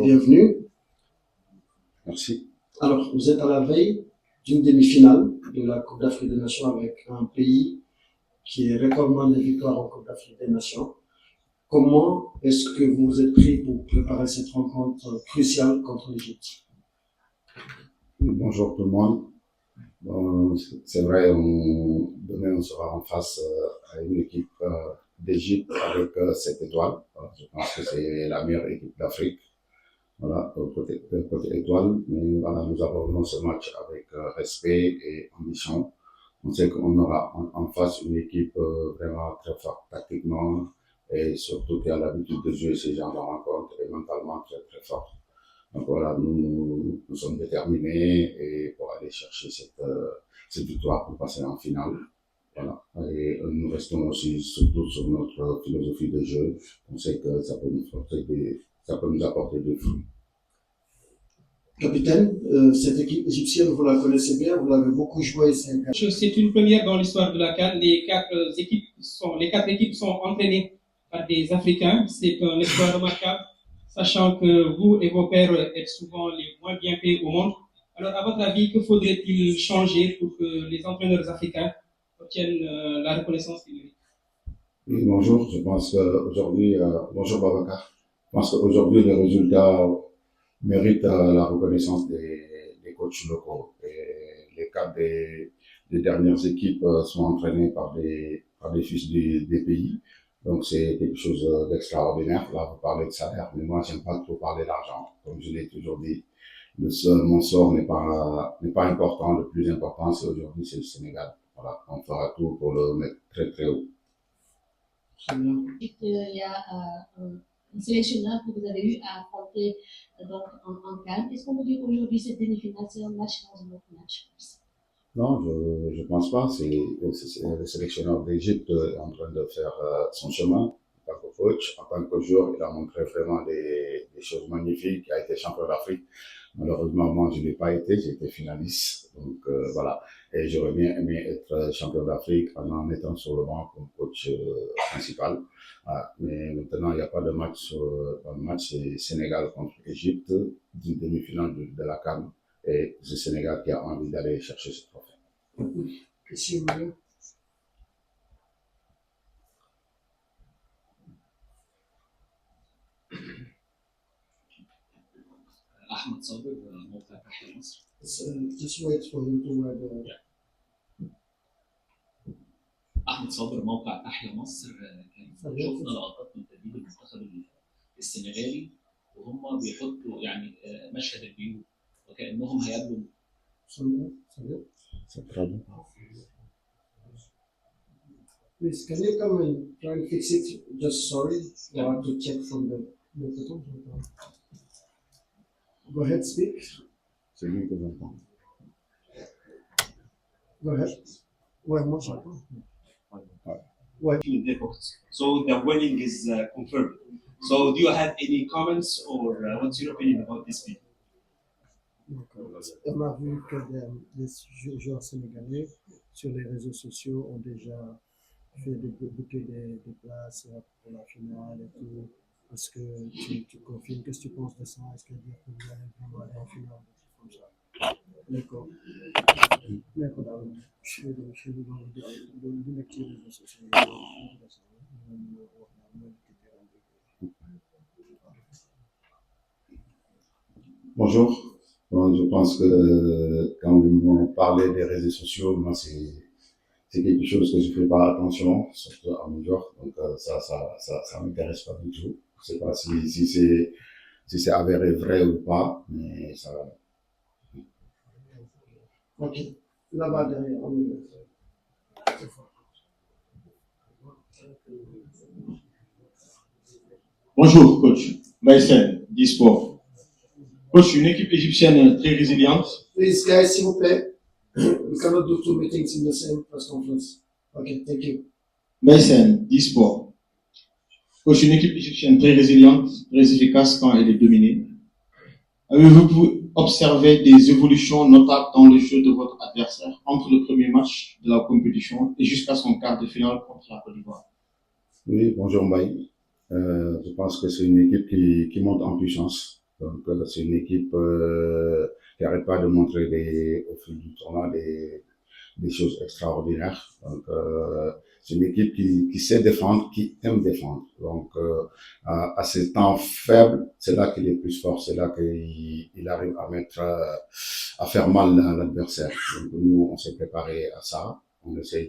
bienvenue. Merci. Alors, vous êtes à la veille d'une demi-finale de la Coupe d'Afrique des Nations avec un pays qui est recordman des victoires en Coupe d'Afrique des Nations. Comment est-ce que vous vous êtes pris pour préparer cette rencontre cruciale contre l'Égypte? Bonjour tout le monde. Bon, c'est vrai, demain on sera en face à une équipe d'Égypte avec 7 étoiles. Alors, je pense que c'est la meilleure équipe d'Afrique. Voilà, côté étoile. Mais voilà, nous abordons ce match avec respect et ambition. On sait qu'on aura en face une équipe vraiment très forte tactiquement et surtout qui a l'habitude de jouer ces genres de rencontres et mentalement très très forte. Donc voilà, nous sommes déterminés et pour aller chercher cette victoire pour passer en finale. Voilà. Et nous restons aussi surtout sur notre philosophie de jeu. On sait que ça peut nous apporter des fruits. Capitaine, cette équipe égyptienne, vous la connaissez bien, vous l'avez beaucoup joué. C'est une première dans l'histoire de la CAN. Les quatre équipes sont entraînées par des Africains. C'est un espoir remarquable, sachant que vous et vos pairs êtes souvent les moins bien payés au monde. Alors, à votre avis, que faudrait-il changer pour que les entraîneurs africains obtiennent la reconnaissance qu'ils méritent? Oui, bonjour. Je pense qu'aujourd'hui, bonjour Babacar. Je pense qu'aujourd'hui, les résultats méritent la reconnaissance des coachs locaux. Et les cadres des dernières équipes sont entraînés par des fils des pays. Donc c'est quelque chose d'extraordinaire. Là, vous parlez de salaire, mais moi, j'aime pas trop parler d'argent. Comme je l'ai toujours dit, mon sort n'est pas important. Le plus important, c'est aujourd'hui, c'est le Sénégal. Voilà, on fera tout pour le mettre très très haut. Il y a un sélectionneur que vous avez eu à affronter donc, en CAN. Est-ce qu'on peut dire qu'aujourd'hui, cette demi-finale, c'est un match dans un autre match? Non, je pense pas. C'est le sélectionneur d'Égypte en train de faire son chemin en tant que coach. En tant que joueur, il a montré vraiment des choses magnifiques. Il a été champion d'Afrique. Malheureusement, moi, je ne l'ai pas été. J'ai été finaliste. Donc, voilà. Et j'aurais bien aimé être champion d'Afrique en étant sur le banc comme coach principal. Voilà. Mais maintenant, il n'y a pas de match dans le match. C'est Sénégal contre Égypte, d'une demi-finale de la CAN. Et c'est le Sénégal qui a envie d'aller chercher ce trophée. Question. أحمد صابر موقع تحيا مصر. Just wait for him to wear the... أحمد صابر موقع تحيا مصر. شفنا لقطات من تدريب المنتخب السنغالي وهم بيحطوا يعني مشهد البيوت وكأنهم هيقابلوا. Please, can you come and try and fix it? Just sorry, I want to check from the microphone. Go ahead, speak. C'est lui que j'entends. Go ahead. Ouais, moi j'entends. Ouais. So the winning is confirmed. So do you have any comments or what's your opinion about this video? On a vu que des joueurs sénégalais sur les réseaux sociaux ont déjà fait booker des places pour la finale et tout. Est-ce que tu confirmes? Qu'est-ce que tu penses de ça? Est-ce que vous allez vraiment aller en finale comme ça? D'accord. D'accord. Je suis dans le lecture des réseaux sociaux. Bonjour. Bon, je pense que quand vous parlez des réseaux sociaux, moi c'est quelque chose que je fais pas attention, surtout à New York. Donc ça m'intéresse pas du tout. Je sais pas si c'est avéré vrai ou pas, mais ça. Ok. Là-bas derrière. Bonjour, coach. Maïsen, d'eSport. Coach, une équipe égyptienne très résiliente. Please, guys, s'il vous plaît. We cannot do two meetings in the same press conference. Okay, thank you. Maïsen, d'eSport. Coach, une équipe égyptienne très résiliente, très efficace quand elle est dominée. Avez-vous pu observer des évolutions notables dans le jeu de votre adversaire entre le premier match de la compétition et jusqu'à son quart de finale contre la Côte d'Ivoire? Oui, bonjour Mbaye. Je pense que c'est une équipe qui monte en puissance. Donc, c'est une équipe qui n'arrête pas de montrer au fil du tournoi des choses extraordinaires. Donc, c'est une équipe qui sait défendre, qui aime défendre. Donc, à ces temps faibles, c'est là qu'il est plus fort, c'est là qu'il arrive à faire mal à l'adversaire. Donc, nous, on s'est préparé à ça. On essaye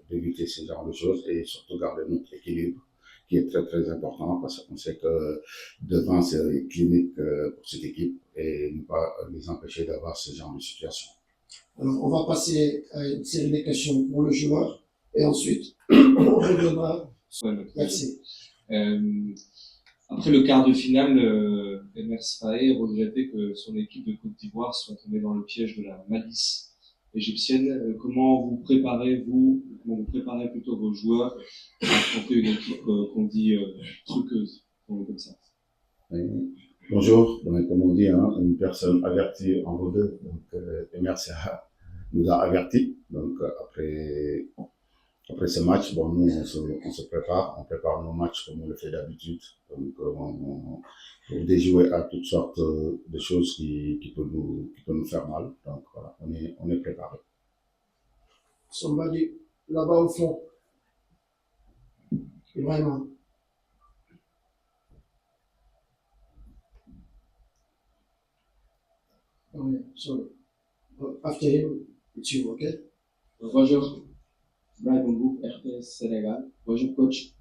d'éviter ce genre de choses et surtout garder notre équilibre, qui est très très important parce qu'on sait que devant c'est clinique pour cette équipe et ne pas les empêcher d'avoir ce genre de situation. Alors, on va passer à une série de questions pour le joueur et ensuite, on reviendra. Merci. Après le quart de finale, Emer Faé regrettait que son équipe de Côte d'Ivoire soit tombée dans le piège de la malice égyptienne. Comment vous préparez plutôt vos joueurs à affronter une équipe qu'on dit truqueuse, comme ça? Bonjour, donc, comme on dit, hein, une personne avertie en vaut deux. Donc, Emer nous a avertis. Donc, après ce match, bon, nous, on prépare nos matchs comme on le fait d'habitude. Donc, on déjouer à toutes sortes de choses qui peuvent nous faire mal. Donc, voilà, on est préparé. Somebody là-bas au fond. Vraiment. Okay, so after him, it's you, okay? Bonjour, Brian Mbou, RTS Sénégal. Bonjour coach.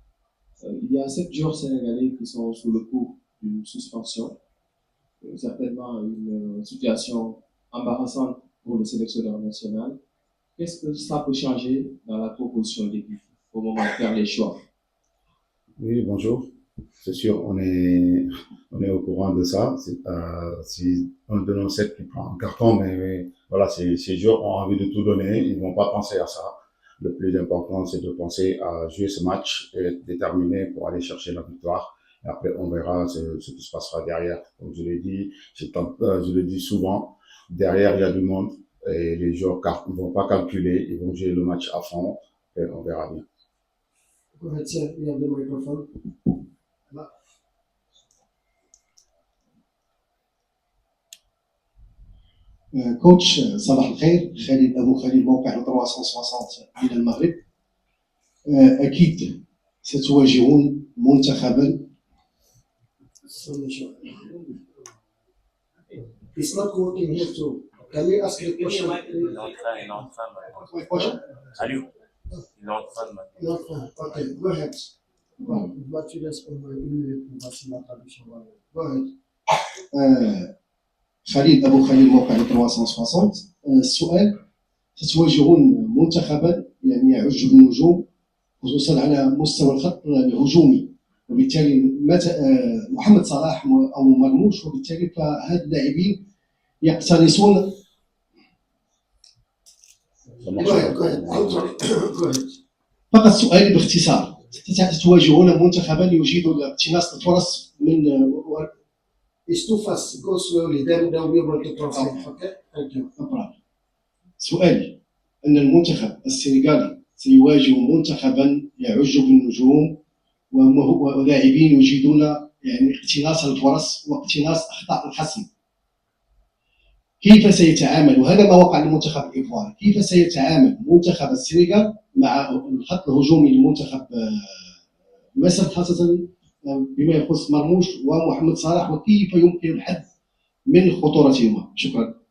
Il y a 7 joueurs sénégalais qui sont sous le coup d'une suspension. Certainement une situation embarrassante pour le sélectionneur national. Qu'est-ce que ça peut changer dans la proposition d'équipe au moment de faire les choix? Oui, bonjour. C'est sûr, on est au courant de ça. Si un de nos 7 qui prend un carton, mais voilà, ces joueurs ont envie de tout donner, ils vont pas penser à ça. Le plus important, c'est de penser à jouer ce match et être déterminé pour aller chercher la victoire. Et après, on verra ce qui se passera derrière. Comme je l'ai dit, je le dis souvent, derrière, il y a du monde et les joueurs ne vont pas calculer, ils vont jouer le match à fond et on verra bien. Go ahead, sir. You have the microphone. كوتش صباح الخير، خالد ابو خالد موقع 360 من المغرب. اكيد ستواجهون منتخبا. It's not working here too. Can you ask the question? Il est en train maintenant. Allô? Il est en train maintenant. Okay, go ahead. Bah, tu laisses une minute pour passer la traduction. Go ahead. خالد ابو خالد موقع 360. السؤال: ستواجهون منتخبا يعني يعج بالنجوم خصوصا على مستوى الخط الهجومي، وبالتالي محمد صلاح او مرموش، وبالتالي فهاد اللاعبين يقتنصون. فقط سؤالي باختصار: ستواجهون منتخبا يجيد اقتناص الفرص من. It's too fast. Go slowly. Then they'll be able to translate. Okay? Thank you. سؤالي أن المنتخب السنغالي سيواجه منتخبا يعج بالنجوم ولاعبين يجيدون يعني اقتناص الفرص واقتناص أخطاء الخصم. كيف سيتعامل، وهذا ما وقع للمنتخب الإيفواري، كيف سيتعامل منتخب السنغال مع الخط الهجومي لمنتخب مصر خاصة بما يخص مرموش ومحمد صلاح، وكيف يمكن الحد من خطورتهما؟ شكرا.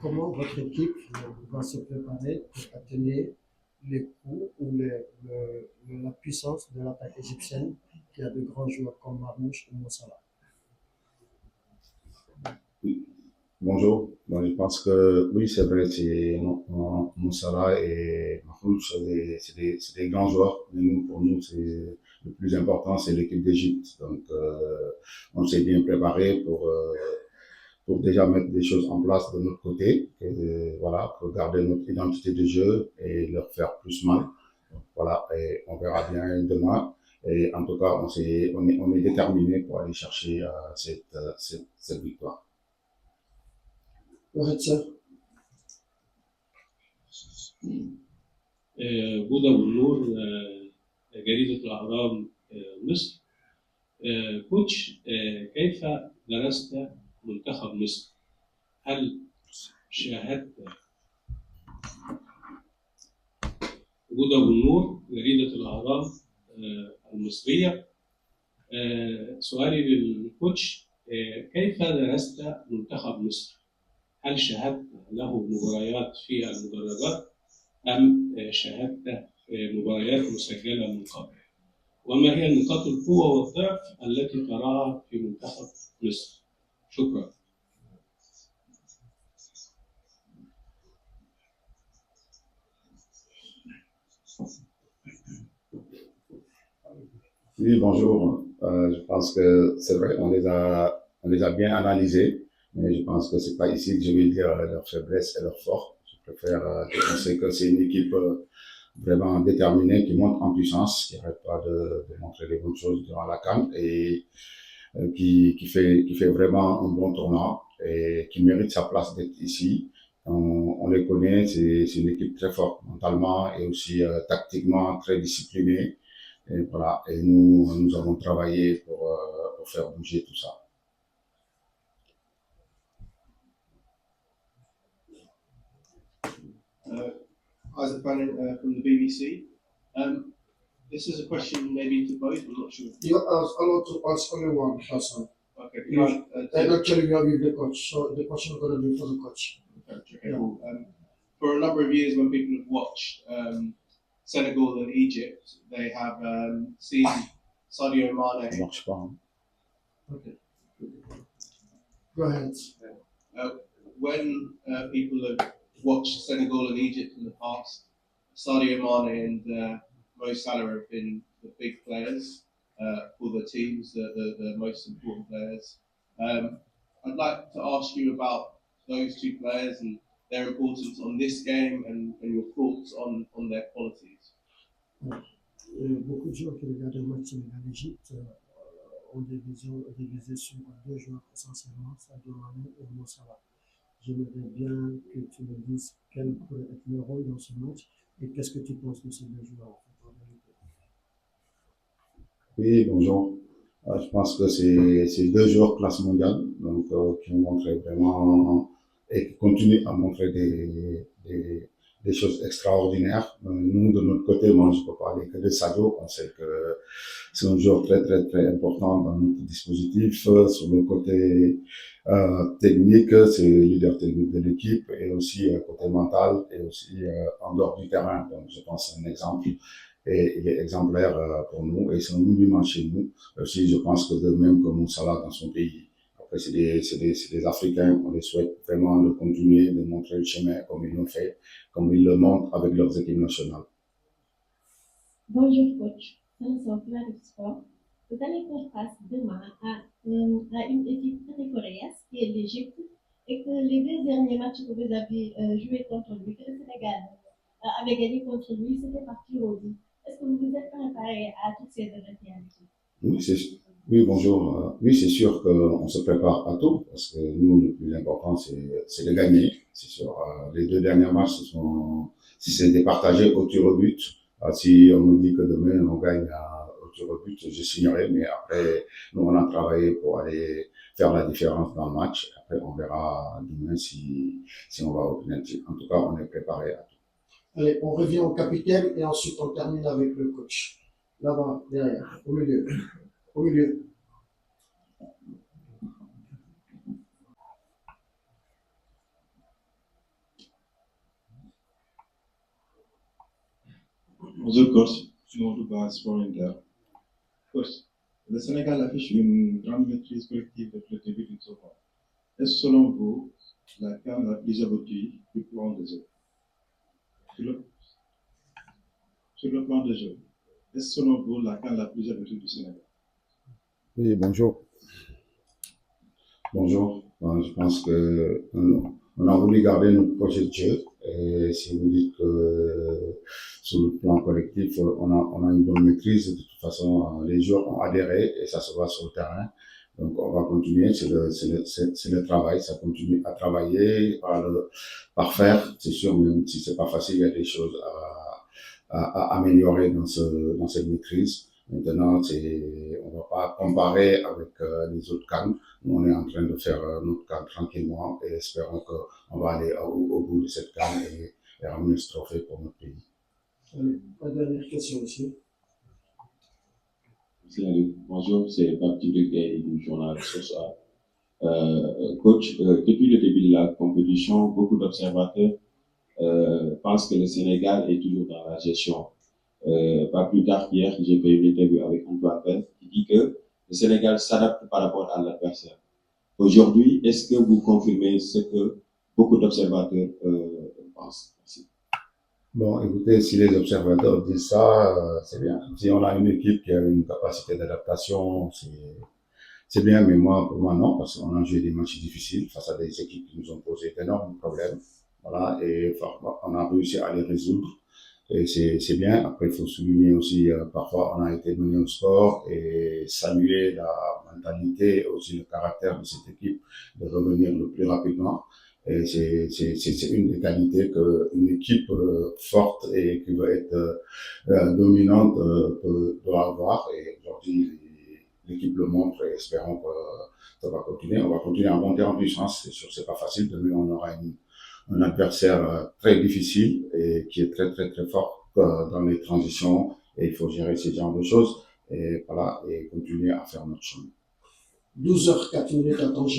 Comment votre équipe va se préparer pour atteindre les coups ou la puissance de l'attaque égyptienne qui a de grands joueurs comme Marmouche ou Moussala? Bonjour. Bon, je pense que oui, c'est vrai, Moussala et Mahmoud, c'est des grands joueurs, mais pour nous, le plus important, c'est l'équipe d'Égypte. Donc, on s'est bien préparé pour déjà mettre des choses en place de notre côté, voilà, pour garder notre identité de jeu et leur faire plus mal. Donc, voilà, et on verra bien demain. Et en tout cas, on est déterminé pour aller chercher cette victoire. Go ahead, sir. جودة والنور، جريدة الأهرام مصر. كوتش، كيف درست منتخب مصر؟ هل شاهدت جودة والنور جريدة الأهرام المصرية؟ سؤالي للكوتش، كيف درست منتخب مصر؟ هل شاهدت له مباريات في المدرجات أم شاهدت مباريات مسجلة من قبل؟ وما هي نقاط القوة والضعف التي تراها في منتخب مصر؟ شكرا. Oui, bonjour. Je pense que c'est vrai, on les a bien analysés, mais je pense que c'est pas ici que je vais dire leurs faiblesses et leurs forces. Je préfère penser que c'est une équipe vraiment déterminée qui monte en puissance, qui n'arrête pas de montrer les bonnes choses durant la CAN et qui fait vraiment un bon tournoi et qui mérite sa place d'être ici. On les connaît, c'est une équipe très forte mentalement et aussi tactiquement très disciplinée. Et voilà, et nous avons travaillé pour faire bouger tout ça. Isaac Bannon from the BBC. This is a question maybe to both, I'm not sure. You allowed to ask only one, Hassan. Okay. And actually we are with the coach, so the question is going to be for the coach. Okay, cool. For a number of years when people have watched Senegal and Egypt, they have seen Sadio Mane. Okay. Go ahead. When people have watched Senegal and Egypt in the past, Sadio Mane and Mo Salah have been the big players for the teams, the most important players. I'd like to ask you about those two players and their importance on this game and your thoughts on their qualities. Beaucoup de gens qui regardent le match Sénégal-Égypte ont divisé sur deux joueurs essentiellement, Sadio Mané et Mo Salah. J'aimerais bien que tu me dises quel pourrait être le rôle dans ce match et qu'est-ce que tu penses de ces deux joueurs. Oui, bonjour. Je pense que c'est deux joueurs classe mondiale, donc qui ont montré vraiment et qui continuent à montrer des choses extraordinaires. Nous, de notre côté, moi, je peux parler que de Sadio. On sait que c'est un joueur très, très, très important dans notre dispositif. Sur le côté technique, c'est le leader technique de l'équipe et aussi côté mental et aussi en dehors du terrain. Donc, je pense que c'est un exemple et il est exemplaire pour nous et c'est un monument chez nous. Aussi, je pense que de même que Moussala dans son pays. Après, c'est des Africains, on les souhaite vraiment de continuer de montrer le chemin comme ils l'ont fait, comme ils le montrent avec leurs équipes nationales. Bonjour coach, c'est un sport. Vous allez faire face demain à une équipe très coriace qui est l'Égypte et que les deux derniers matchs que vous avez joués contre lui, que le Sénégal avait gagné contre lui, c'était parti au but. Est-ce que vous vous êtes préparé à toutes ces réalités? Oui, bonjour. Oui, c'est sûr qu'on se prépare à tout parce que nous, le plus important, c'est de gagner. C'est sûr. Les deux derniers matchs, si c'était partagé au tir au but, si on me dit que demain on gagne au tir au but, je signerai. Mais après, nous, on a travaillé pour aller faire la différence dans le match. Après, on verra demain si on va au penalty. En tout cas, on est préparé à tout. Allez, on revient au capitaine et ensuite on termine avec le coach. Là-bas, derrière, au milieu. Au milieu. Bonjour coach, je suis base pour Inter. Coach, le Sénégal affiche une grande maîtrise collective depuis le début du tournoi. Est-ce selon vous la CAN la plus aboutie du plan de jeu? Sur le plan de jeu, est-ce selon vous la CAN la plus aboutie du Sénégal? Oui, bonjour. Bonjour. Je pense que on a voulu garder notre projet de jeu. Et si vous dites que sur le plan collectif, on a une bonne maîtrise, de toute façon, les joueurs ont adhéré et ça se voit sur le terrain. Donc, on va continuer, c'est le travail, ça continue à travailler, par faire. C'est sûr, même si c'est pas facile, il y a des choses à améliorer dans cette maîtrise. Maintenant, on va pas comparer avec les autres CAN. Nous, on est en train de faire notre CAN tranquillement et espérons qu'on va aller au bout de cette CAN et ramener ce trophée pour notre pays. Allez, la dernière question aussi. Bonjour, c'est Pape Djibril du journal Source A. Coach, depuis le début de la compétition, beaucoup d'observateurs pensent que le Sénégal est toujours dans la gestion. Pas plus tard qu'hier, j'ai fait une interview avec Antoine Pell qui dit que le Sénégal s'adapte par rapport à l'adversaire. Aujourd'hui, est-ce que vous confirmez ce que beaucoup d'observateurs pensent? Merci. Bon, écoutez, si les observateurs disent ça, c'est bien. Si on a une équipe qui a une capacité d'adaptation, c'est bien, mais pour moi, non, parce qu'on a joué des matchs difficiles face à des équipes qui nous ont posé d'énormes problèmes. Voilà, et on a réussi à les résoudre. Et c'est bien. Après, il faut souligner aussi, parfois, on a été mené au score et saluer la mentalité, aussi le caractère de cette équipe de revenir le plus rapidement. Et c'est une des qualités qu'une équipe forte et qui veut être dominante doit avoir. Et aujourd'hui, l'équipe le montre et espérons que ça va continuer. On va continuer à monter en puissance. C'est sûr, c'est pas facile. Demain, on aura un adversaire très difficile et qui est très, très, très fort dans les transitions. Et il faut gérer ces genres de choses. Et voilà, et continuer à faire notre chemin. 12h04 à Tanger.